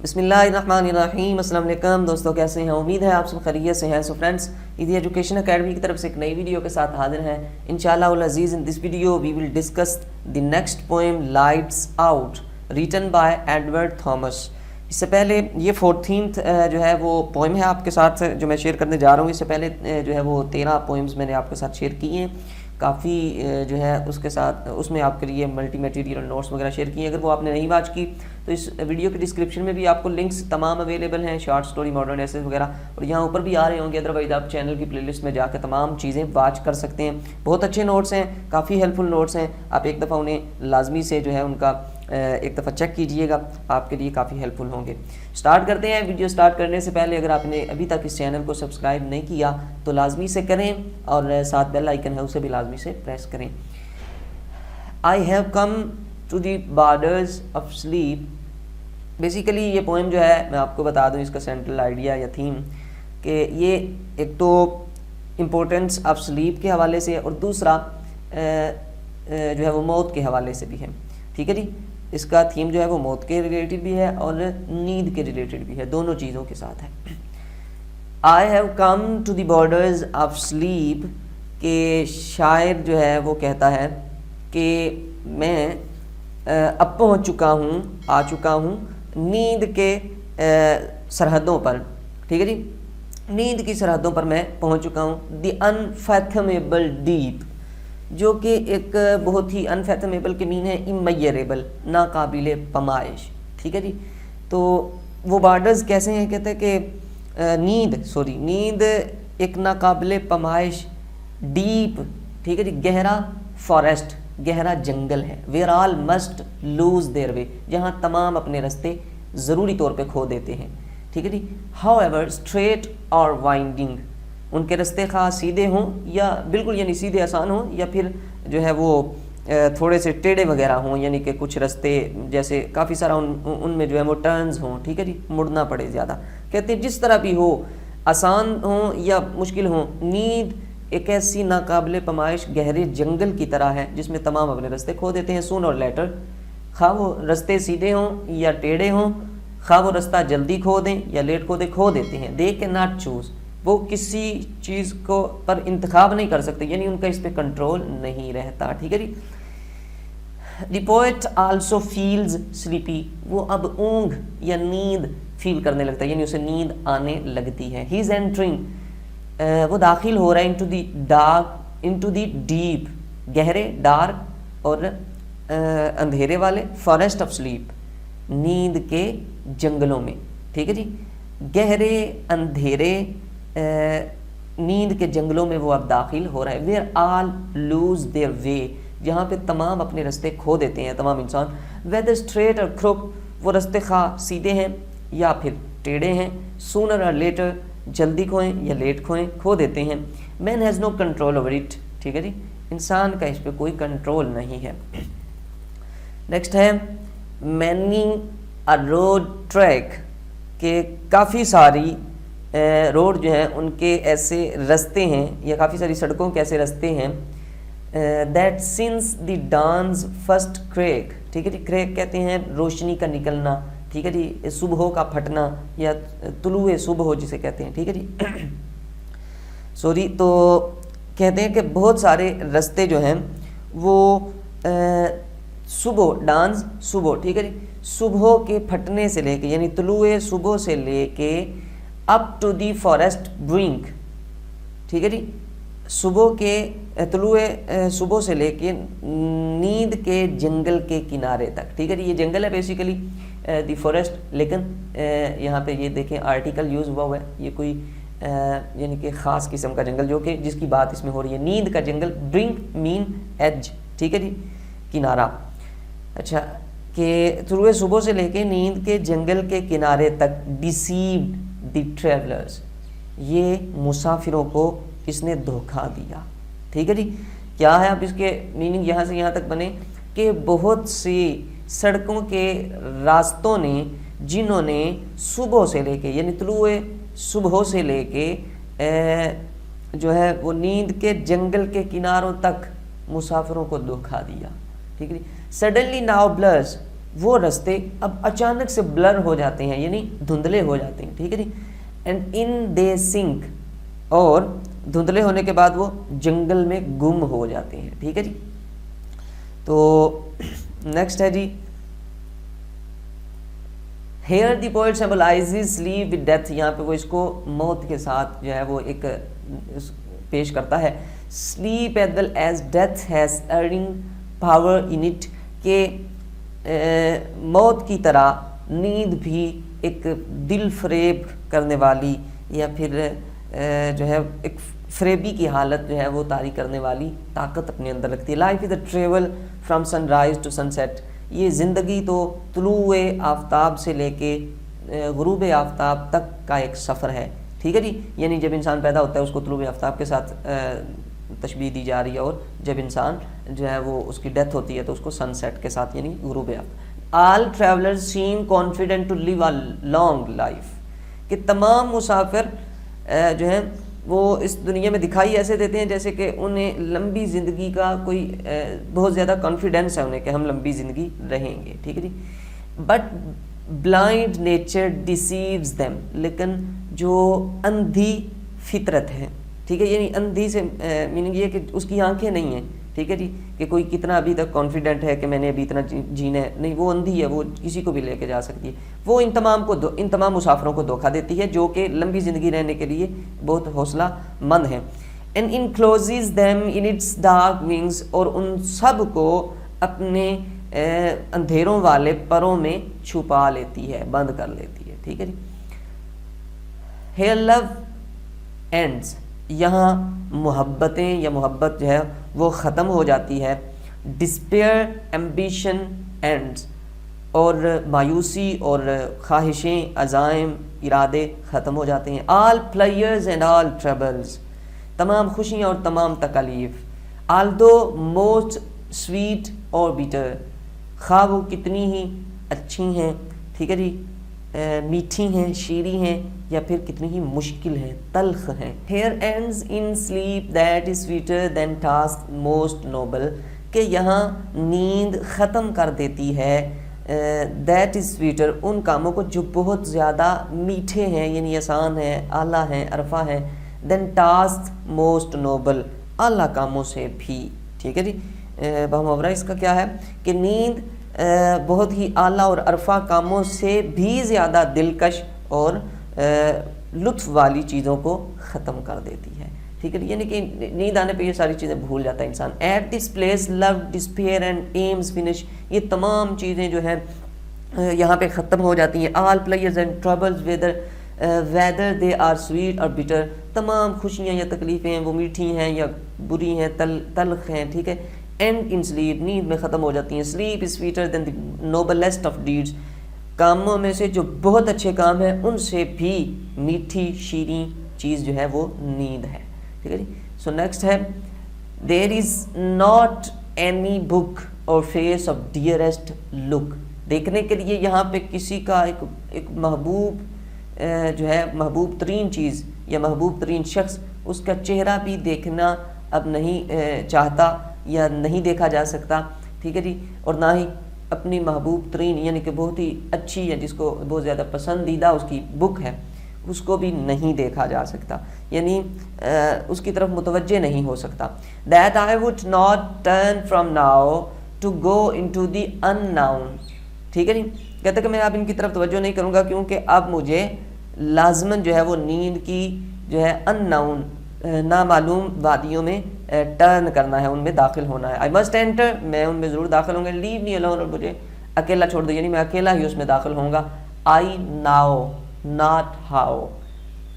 بسم اللہ الرحمن الرحیم۔ السلام علیکم دوستوں، کیسے ہیں؟ امید ہے آپ سب خیریت سے ہیں۔ سو فرینڈس، ایزی ایجوکیشن اکیڈمی کی طرف سے ایک نئی ویڈیو کے ساتھ حاضر ہیں انشاءاللہ العزیز۔ In this video we will discuss the next poem lights out written by Edward Thomas. اس سے پہلے یہ 14th جو ہے وہ پوئم ہے آپ کے ساتھ جو میں شیئر کرنے جا رہا ہوں۔ اس سے پہلے جو ہے وہ 13 پوئمز میں نے آپ کے ساتھ شیئر کی ہیں، کافی جو ہے اس کے ساتھ اس میں آپ کے لیے ملٹی میٹیریل اور نوٹس وغیرہ شیئر کی ہیں۔ اگر وہ آپ نے نہیں واچ کی تو اس ویڈیو کے ڈسکرپشن میں بھی آپ کو لنکس تمام اویلیبل ہیں، شارٹ سٹوری، ماڈرن ایسے وغیرہ، اور یہاں اوپر بھی آ رہے ہوں گے۔ ادروائز آپ چینل کی پلے لسٹ میں جا کے تمام چیزیں واچ کر سکتے ہیں۔ بہت اچھے نوٹس ہیں، کافی ہیلپ فل نوٹس ہیں، آپ ایک دفعہ انہیں لازمی سے جو ہے ان کا ایک دفعہ چیک کیجئے گا، آپ کے لیے کافی ہیلپ فل ہوں گے۔ سٹارٹ کرتے ہیں۔ ویڈیو سٹارٹ کرنے سے پہلے اگر آپ نے ابھی تک اس چینل کو سبسکرائب نہیں کیا تو لازمی سے کریں، اور ساتھ بیل آئیکن ہے اسے بھی لازمی سے پریس کریں۔ I have come to the borders of sleep۔ Basically یہ پوئم جو ہے میں آپ کو بتا دوں اس کا سینٹرل آئیڈیا یا تھیم کہ یہ ایک تو امپورٹنس آف سلیپ کے حوالے سے، اور دوسرا جو ہے وہ موت کے حوالے سے بھی ہے۔ ٹھیک ہے جی، اس کا تھیم جو ہے وہ موت کے ریلیٹڈ بھی ہے اور نیند کے ریلیٹڈ بھی ہے، دونوں چیزوں کے ساتھ ہے۔ I have come to the borders of sleep کہ شاعر جو ہے وہ کہتا ہے کہ میں اب پہنچ چکا ہوں، آ چکا ہوں نیند کے سرحدوں پر۔ ٹھیک ہے جی، نیند کی سرحدوں پر میں پہنچ چکا ہوں۔ دی انفیتھمیبل ڈیپ، جو کہ ایک بہت ہی انفیتھمیبل کے مین ہے امیریبل، ناقابل پیمائش۔ ٹھیک ہے جی، تو وہ بارڈرز کیسے ہیں؟ کہتے ہیں کہ نیند ایک ناقابل پیمائش ڈیپ، ٹھیک ہے جی، گہرا فارسٹ، گہرا جنگل ہے۔ Where all must lose their way, جہاں تمام اپنے رستے ضروری طور پہ کھو دیتے ہیں۔ ٹھیک ہے جی، ہاؤ ایور اسٹریٹ اور وائنڈنگ، ان کے رستے خواہ سیدھے ہوں یا بالکل یعنی سیدھے آسان ہوں، یا پھر جو ہے وہ تھوڑے سے ٹیڑے وغیرہ ہوں، یعنی کہ کچھ رستے جیسے کافی سارا ان میں جو ہے وہ ٹرنز ہوں۔ ٹھیک ہے جی، مڑنا پڑے زیادہ۔ کہتے ہیں جس طرح بھی ہو، آسان ہوں یا مشکل ہوں، نیند ایک ایسی ناقابل پیمائش گہرے جنگل کی طرح ہے جس میں تمام اپنے رستے کھو دیتے ہیں۔ سون اور لیٹر، خواہ وہ رستے سیدھے ہوں یا ٹیڑے ہوں، خواہ وہ رستہ جلدی کھو دیں یا لیٹ کھو دیتے ہیں۔ دے کے ناٹ چوز، وہ کسی چیز کو پر انتخاب نہیں کر سکتے، یعنی ان کا اس پہ کنٹرول نہیں رہتا۔ ٹھیک ہے جی، دی پوئٹ آلسو فیلز سلیپی، وہ اب اونگ یا نیند فیل کرنے لگتا ہے، یعنی اسے نیند آنے لگتی ہے۔ ہی از اینٹرنگ، وہ داخل ہو رہا ہے into the dark, into the deep, گہرے، ڈارک اور اندھیرے والے، فارسٹ آف سلیپ، نیند کے جنگلوں میں۔ ٹھیک ہے جی، گہرے اندھیرے نیند کے جنگلوں میں وہ اب داخل ہو رہا ہے۔ Where all lose their way, جہاں پہ تمام اپنے رستے کھو دیتے ہیں تمام انسان۔ ویدر اسٹریٹ اور کروک، وہ رستے خواہ سیدھے ہیں یا پھر ٹیڑے ہیں۔ سونر اور لیٹر، جلدی کھوئیں یا لیٹ کھو دیتے ہیں۔ Man has no control over it, ٹھیک ہے جی، انسان کا اس پہ کوئی کنٹرول نہیں ہے۔ نیکسٹ ہے مینی اے روڈ ٹریک، کہ کافی ساری روڈ جو ہیں ان کے ایسے رستے ہیں یا کافی ساری سڑکوں کے ایسے رستے ہیں۔ That since the dawn's first crack, ٹھیک ہے جی، کریک کہتے ہیں روشنی کا نکلنا، ٹھیک ہے جی، صبح کا پھٹنا یا طلوع صبح جسے کہتے ہیں۔ ٹھیک ہے جی، سوری، تو کہتے ہیں کہ بہت سارے رستے جو ہیں وہ صبح، ڈانز صبح، ٹھیک ہے جی، صبح کے پھٹنے سے لے کے یعنی طلوع صبح سے لے کے اپ ٹو دی فارسٹ برنک، ٹھیک ہے جی، صبح کے طلوع صبح سے لے کے نیند کے جنگل کے کنارے تک۔ ٹھیک ہے جی، یہ جنگل ہے بیسیکلی دی فارسٹ، لیکن یہاں پہ یہ دیکھیں آرٹیکل یوز ہوا ہے، یہ کوئی یعنی کہ خاص قسم کا جنگل جو کہ جس کی بات اس میں ہو رہی ہے، نیند کا جنگل۔ برنک مین ایج، ٹھیک ہے جی، کنارہ۔ اچھا، کہ طلوع صبح سے لے کے نیند کے جنگل کے کنارے تک ڈیسیوڈ دی ٹریولرز، یہ مسافروں کو اس نے دھوکہ دیا۔ ٹھیک ہے جی، کیا ہے اب اس کے میننگ یہاں سے یہاں تک بنے کہ بہت سی سڑکوں کے راستوں نے، جنہوں نے صبح سے لے کے یعنی طلوع صبح سے لے کے جو ہے وہ نیند کے جنگل کے کناروں تک مسافروں کو دھوکہ دیا۔ ٹھیک ہے جی، سڈنلی ناؤ بلرز، وہ رستے اب اچانک سے بلر ہو جاتے ہیں، یعنی دھندلے ہو جاتے ہیں، ٹھیک ہے جی. اینڈ ان دے سنک، اور دھندلے ہونے کے بعد وہ جنگل میں گم ہو جاتے ہیں، ٹھیک ہے جی. تو نیکسٹ ہے جی، here the poet symbolises sleep with death. یہاں پہ وہ اس کو موت کے ساتھ جو ہے وہ ایک پیش کرتا ہے. Sleep as well as death has earning power in it, کہ موت کی طرح نیند بھی ایک دل فریب کرنے والی یا پھر جو ہے ایک فریبی کی حالت جو ہے وہ طاری کرنے والی طاقت اپنے اندر رکھتی ہے. Life is a travel from sunrise to sunset. یہ زندگی تو طلوع آفتاب سے لے کے غروب آفتاب تک کا ایک سفر ہے، ٹھیک ہے جی. یعنی جب انسان پیدا ہوتا ہے اس کو طلوع آفتاب کے ساتھ تشبیہ دی جا رہی ہے، اور جب انسان جو ہے وہ اس کی ڈیتھ ہوتی ہے تو اس کو سن سیٹ کے ساتھ یعنی غروب آفتاب. All travellers same confident to leave a long life, کہ تمام مسافر جو ہیں وہ اس دنیا میں دکھائی ایسے دیتے ہیں جیسے کہ انہیں لمبی زندگی کا کوئی بہت زیادہ کانفیڈنس ہے انہیں کہ ہم لمبی زندگی رہیں گے، ٹھیک ہے جی. بٹ بلائنڈ نیچر ڈیسیوز دیم، لیکن جو اندھی فطرت ہے، ٹھیک ہے، یعنی اندھی سے میننگ یہ کہ اس کی آنکھیں نہیں ہیں، ٹھیک ہے جی، کہ کوئی کتنا ابھی تک کانفیڈنٹ ہے کہ میں نے ابھی اتنا جینا ہے، نہیں، وہ اندھی ہے، وہ کسی کو بھی لے کے جا سکتی ہے. وہ ان تمام مسافروں کو دھوکہ دیتی ہے جو کہ لمبی زندگی رہنے کے لیے بہت حوصلہ مند ہیں. And encloses them in its dark wings, اور ان سب کو اپنے اندھیروں والے پروں میں چھپا لیتی ہے، بند کر لیتی ہے، ٹھیک ہے جی. ہیئر لو اینڈز، یہاں محبتیں یا محبت جو ہے وہ ختم ہو جاتی ہے. ڈسپیئر ایمبیشن اینڈز، اور مایوسی اور خواہشیں، عزائم، ارادے ختم ہو جاتے ہیں. All players and all troubles, تمام خوشیاں اور تمام تکالیف. آلدو موسٹ سویٹ اور بیٹر، خواہ وہ کتنی ہی اچھی ہیں، ٹھیک ہے جی، میٹھی ہیں، شیریں ہیں، یا پھر کتنی ہی مشکل ہیں، تلخ ہیں. Here ends in sleep that is sweeter than task most noble، کہ یہاں نیند ختم کر دیتی ہے that is sweeter، ان کاموں کو جو بہت زیادہ میٹھے ہیں، یعنی آسان ہیں، اعلیٰ ہیں، عرفہ ہیں. then task most noble، اعلیٰ کاموں سے بھی، ٹھیک ہے جی. بہمورہ اس کا کیا ہے کہ نیند بہت ہی اعلیٰ اور عرفہ کاموں سے بھی زیادہ دلکش اور لطف والی چیزوں کو ختم کر دیتی ہے، ٹھیک ہے، یعنی کہ نیند آنے پہ یہ ساری چیزیں بھول جاتا ہے انسان. At this place love disappear and aims finish, یہ تمام چیزیں جو ہیں یہاں پہ ختم ہو جاتی ہیں. All players and troubles whether they are sweet or bitter, تمام خوشیاں یا تکلیفیں وہ میٹھی ہیں یا بری ہیں، تلخ ہیں، ٹھیک ہے. اینڈ ان سلیپ، نیند میں ختم ہو جاتی ہیں. Sleep is sweeter than the noblest of deeds, کاموں میں سے جو بہت اچھے کام ہیں ان سے بھی میٹھی شیریں چیز جو ہے وہ نیند ہے، ٹھیک ہے جی. سو نیکسٹ ہے دیر از ناٹ اینی بک اور فیس آف ڈیئرسٹ لک. دیکھنے کے لیے یہاں پہ کسی کا ایک محبوب جو ہے محبوب ترین چیز یا محبوب ترین شخص، اس کا چہرہ بھی دیکھنا اب نہیں چاہتا یا نہیں دیکھا جا سکتا، ٹھیک ہے جی. اور نہ ہی اپنی محبوب ترین یعنی کہ بہت ہی اچھی یا جس کو بہت زیادہ پسندیدہ اس کی بک ہے اس کو بھی نہیں دیکھا جا سکتا، یعنی اس کی طرف متوجہ نہیں ہو سکتا. That I would not turn from now to go into the unknown، ٹھیک ہے جی. کہتا کہ میں اب ان کی طرف توجہ نہیں کروں گا کیونکہ اب مجھے لازماً جو ہے وہ نیند کی جو ہے unknown نامعلوم وادیوں میں ٹرن کرنا ہے، ان میں داخل ہونا ہے. I must enter، میں ان میں ضرور داخل ہوں گا. Leave me alone، اور مجھے اکیلا چھوڑ دو، یعنی میں اکیلا ہی اس میں داخل ہوں گا. I know not how،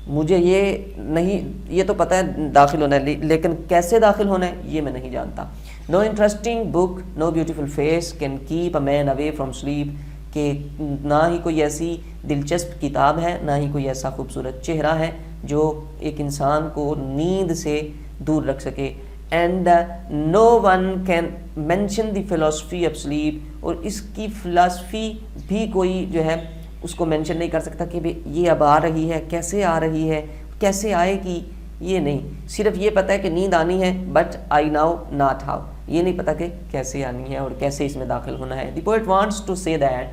مجھے یہ تو پتہ ہے داخل ہونا ہے لیکن کیسے داخل ہونا ہے یہ میں نہیں جانتا. No interesting book no beautiful face can keep a man away from sleep، کہ نہ ہی کوئی ایسی دلچسپ کتاب ہے، نہ ہی کوئی ایسا خوبصورت چہرہ ہے جو ایک انسان کو نیند سے دور رکھ سکے. And no one can mention the philosophy of sleep, اور اس کی فلاسفی بھی کوئی جو ہے اس کو مینشن نہیں کر سکتا کہ یہ اب آ رہی ہے، کیسے آ رہی ہے، کیسے آئے گی، یہ نہیں. صرف یہ پتہ ہے کہ نیند آنی ہے، but I now not how, یہ نہیں پتہ کہ کیسے آنی ہے اور کیسے اس میں داخل ہونا ہے. The poet wants to say that,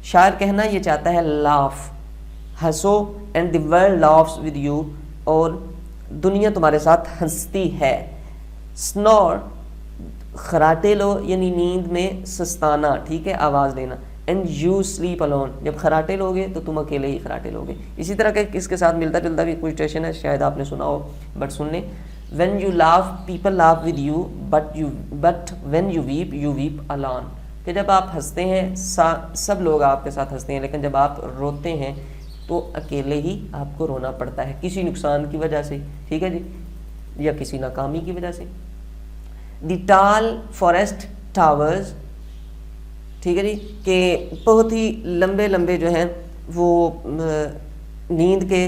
شاعر کہنا یہ چاہتا ہے لاف, ہنسو, and the world laughs with you, اور دنیا تمہارے ساتھ ہنستی ہے. سنور, خراٹے لو یعنی نیند میں سستانا, ٹھیک ہے, آواز لینا. اینڈ یو سلیپ الون, جب خراٹے لوگے تو تم اکیلے ہی خراٹے لوگے. اسی طرح کے اس کے ساتھ ملتا جلتا بھی کوئی اسٹیشن ہے, شاید آپ نے سنا ہو, بٹ سن لیں. When you laugh people laugh with you, but when you weep alone, کہ جب آپ ہنستے ہیں سب لوگ آپ کے ساتھ ہنستے ہیں, لیکن جب آپ روتے ہیں تو اکیلے ہی آپ کو رونا پڑتا ہے, کسی نقصان کی وجہ سے, ٹھیک ہے جی, یا کسی ناکامی کی وجہ سے. دی ٹال فارسٹ ٹاورز, ٹھیک ہے جی, کہ بہت ہی لمبے لمبے جو ہیں وہ نیند کے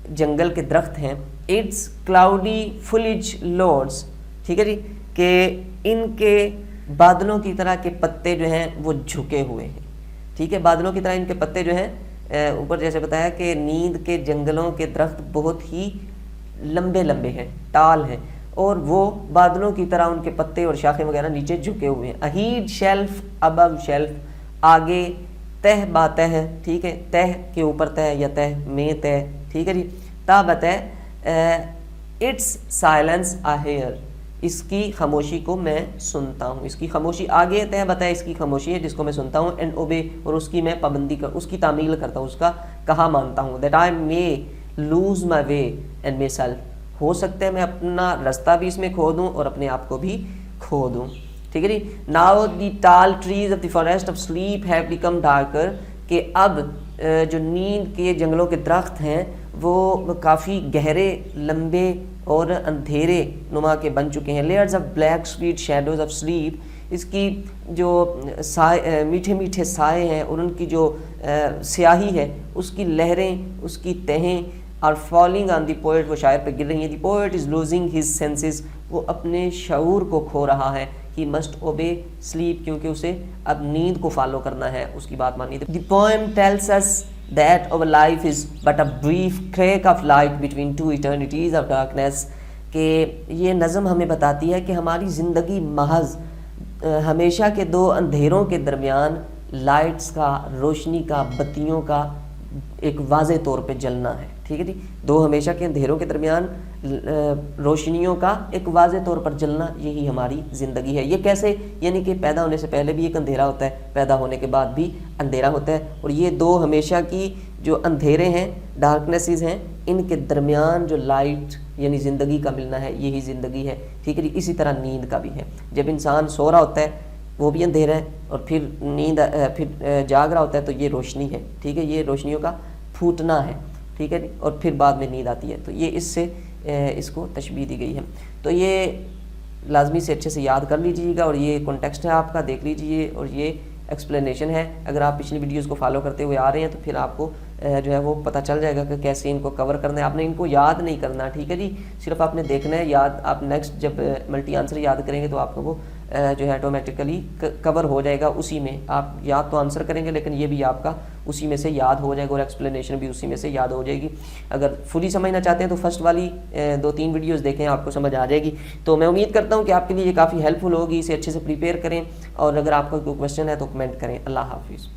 جنگل کے درخت ہیں. اٹس کلاؤڈی فلیج لورڈز, ٹھیک ہے جی, کہ ان کے بادلوں کی طرح کے پتے جو ہیں وہ جھکے ہوئے ہیں, ٹھیک ہے, بادلوں کی طرح ان کے پتے جو ہیں, اوپر جیسے بتایا کہ نیند کے جنگلوں کے درخت بہت ہی لمبے لمبے ہیں, ٹال ہیں, اور وہ بادلوں کی طرح ان کے پتے اور شاخیں وغیرہ نیچے جھکے ہوئے ہیں. اہیڈ شیلف ابو شیلف, آگے تہ با تہ, ٹھیک ہے, تہ کے اوپر تہ یا تہ میں تہ, ٹھیک ہے جی, تا بتہ. اٹس سائلنس آئی ہیئر, اس کی خاموشی کو میں سنتا ہوں. اس کی خاموشی, آگے تہ بتہ اس کی خاموشی ہے جس کو میں سنتا ہوں. اینڈ اوبے, اور اس کی میں پابندی اس کی تعمیل کرتا ہوں, اس کا کہا مانتا ہوں. That I may lose my way and myself, ہو سکتا ہے میں اپنا رستہ بھی اس میں کھو دوں اور اپنے آپ کو بھی کھو دوں, ٹھیک ہے جی. Now the tall trees of the forest of sleep have become darker, کہ اب جو نیند کے جنگلوں کے درخت ہیں وہ کافی گہرے, لمبے اور اندھیرے نما کے بن چکے ہیں. Layers of black sweet shadows of sleep, اس کی جو میٹھے میٹھے سائے ہیں اور ان کی جو سیاہی ہے, اس کی لہریں, اس کی تہیں are falling on the poet, وہ شاعر پہ گر رہی ہیں. the poet is losing his senses, وہ اپنے شعور کو کھو رہا ہے. he must obey sleep, کیونکہ اسے اب نیند کو فالو کرنا ہے, اس کی بات مانی. the poem tells us that our life is but a brief crack of light between two eternities of darkness, کہ یہ نظم ہمیں بتاتی ہے کہ ہماری زندگی محض ہمیشہ کے دو اندھیروں کے درمیان لائٹس کا, روشنی کا, بتیوں کا ایک واضح طور پہ جلنا ہے, ٹھیک ہے جی. دو ہمیشہ کے اندھیروں کے درمیان روشنیوں کا ایک واضح طور پر جلنا, یہی ہماری زندگی ہے. یہ کیسے, یعنی کہ پیدا ہونے سے پہلے بھی ایک اندھیرا ہوتا ہے, پیدا ہونے کے بعد بھی اندھیرا ہوتا ہے, اور یہ دو ہمیشہ کی جو اندھیرے ہیں, ڈارکنیسز ہیں, ان کے درمیان جو لائٹ یعنی زندگی کا ملنا ہے, یہی زندگی ہے, ٹھیک ہے جی. اسی طرح نیند کا بھی ہے. جب انسان سو رہا ہوتا ہے وہ بھی اندھیرا ہے, اور پھر نیند پھر جاگ رہا ہوتا ہے تو یہ روشنی ہے, ٹھیک ہے, یہ روشنیوں کا پھوٹنا ہے, ٹھیک ہے جی, اور پھر بعد میں نیند آتی ہے. تو یہ اس سے اس کو تشبیہ دی گئی ہے. تو یہ لازمی سے اچھے سے یاد کر لیجیے گا, اور یہ کانٹیکسٹ ہے آپ کا, دیکھ لیجیے, اور یہ ایکسپلینیشن ہے. اگر آپ پچھلی ویڈیوز کو فالو کرتے ہوئے آ رہے ہیں تو پھر آپ کو جو ہے وہ پتہ چل جائے گا کہ کیسے ان کو کور کرنا ہے. آپ نے ان کو یاد نہیں کرنا, ٹھیک ہے جی, صرف آپ نے دیکھنا ہے. یاد آپ نیکسٹ جب ملٹی آنسر یاد کریں گے تو آپ کو وہ جو ہے آٹومیٹیکلی کور ہو جائے گا اسی میں. آپ یاد تو آنسر کریں گے لیکن یہ بھی آپ کا اسی میں سے یاد ہو جائے گا, اور ایکسپلینیشن بھی اسی میں سے یاد ہو جائے گی. اگر فلی سمجھنا چاہتے ہیں تو فرسٹ والی 2-3 ویڈیوز دیکھیں, آپ کو سمجھ آ جائے گی. تو میں امید کرتا ہوں کہ آپ کے لیے یہ کافی ہیلپ فل ہوگی. اسے اچھے سے پریپیئر کریں, اور اگر آپ کا کوئی کویسچن ہے تو کمنٹ کریں. اللہ حافظ.